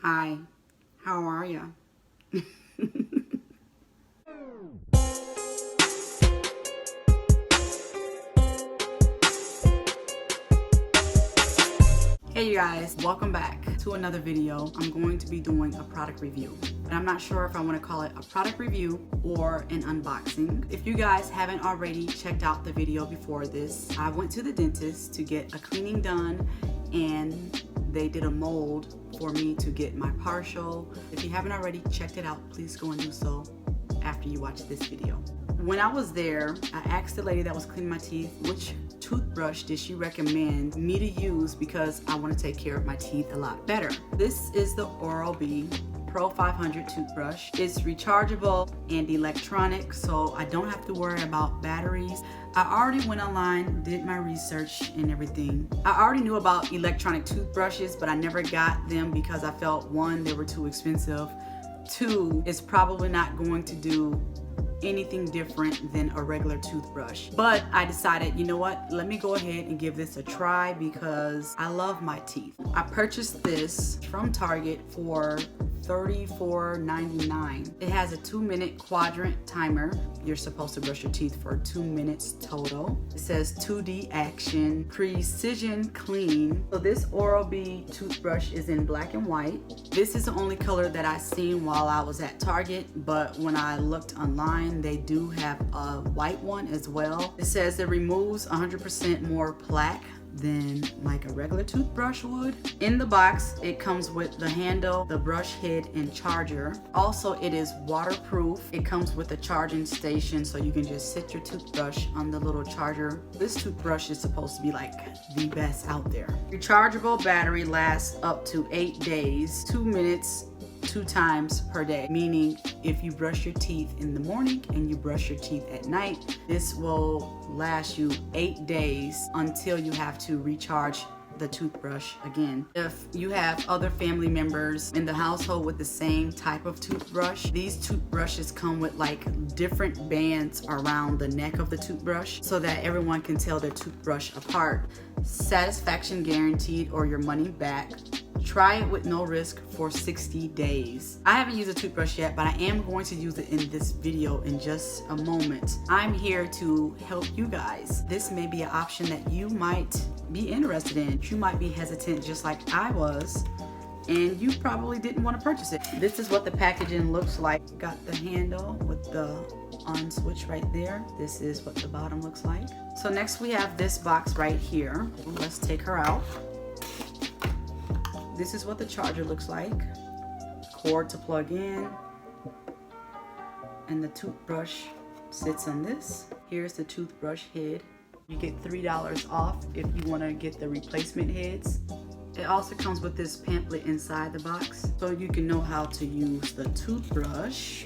Hi, how are ya? Hey you guys, welcome back to another video. I'm going to be doing a product review, but I'm not sure if I want to call it a product review or an unboxing. If you guys haven't already checked out the video before this, I went to the dentist to get a cleaning done and they did a mold for me to get my partial. If you haven't already checked it out, please go and do so after you watch this video. When I was there, I asked the lady that was cleaning my teeth which toothbrush did she recommend me to use because I want to take care of my teeth a lot better. This is the Oral-B Pro 500 toothbrush. It's rechargeable and electronic, so I don't have to worry about batteries. I already went online, did my research and everything. I already knew about electronic toothbrushes, but I never got them because I felt, one, they were too expensive. Two, it's probably not going to do anything different than a regular toothbrush. But I decided, you know what, let me go ahead and give this a try because I love my teeth. I purchased this from Target for $34.99. It has a 2-minute quadrant timer. You're supposed to brush your teeth for 2 minutes total. It says 2D action, precision clean. So this Oral-B toothbrush is in black and white. This is the only color that I seen while I was at Target, but when I looked online, they do have a white one as well. It says it removes 100% more plaque than like a regular toothbrush would. In the box, it comes with the handle, the brush head, and charger. Also, it is waterproof. It comes with a charging station, so you can just sit your toothbrush on the little charger. This toothbrush is supposed to be like the best out there. Rechargeable battery lasts up to 8 days, 2 minutes, 2 times per day, meaning if you brush your teeth in the morning and you brush your teeth at night, this will last you 8 days until you have to recharge the toothbrush again. If you have other family members in the household with the same type of toothbrush, these toothbrushes come with like different bands around the neck of the toothbrush so that everyone can tell their toothbrush apart. Satisfaction guaranteed or your money back. Try it with no risk for 60 days. I haven't used a toothbrush yet, but I am going to use it in this video in just a moment. I'm here to help you guys. This may be an option that you might be interested in. You might be hesitant just like I was, and you probably didn't want to purchase it. This is what the packaging looks like. Got the handle with the on switch right there. This is what the bottom looks like. So next we have this box right here. Let's take her out. This is what the charger looks like. Cord to plug in. And the toothbrush sits on this. Here's the toothbrush head. You get $3 off if you want to get the replacement heads. It also comes with this pamphlet inside the box, so you can know how to use the toothbrush.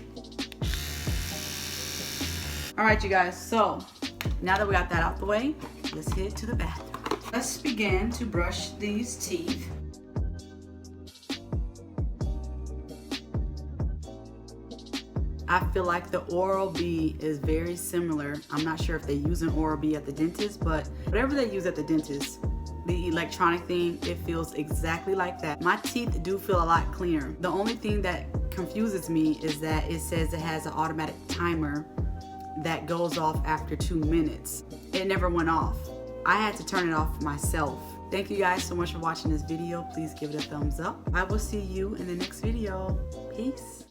All right, you guys, so now that we got that out the way, let's head to the bathroom. Let's begin to brush these teeth. I feel like the Oral-B is very similar. I'm not sure if they use an Oral-B at the dentist, but whatever they use at the dentist, the electronic thing, it feels exactly like that. My teeth do feel a lot cleaner. The only thing that confuses me is that it says it has an automatic timer that goes off after 2 minutes. It never went off. I had to turn it off myself. Thank you guys so much for watching this video. Please give it a thumbs up. I will see you in the next video. Peace.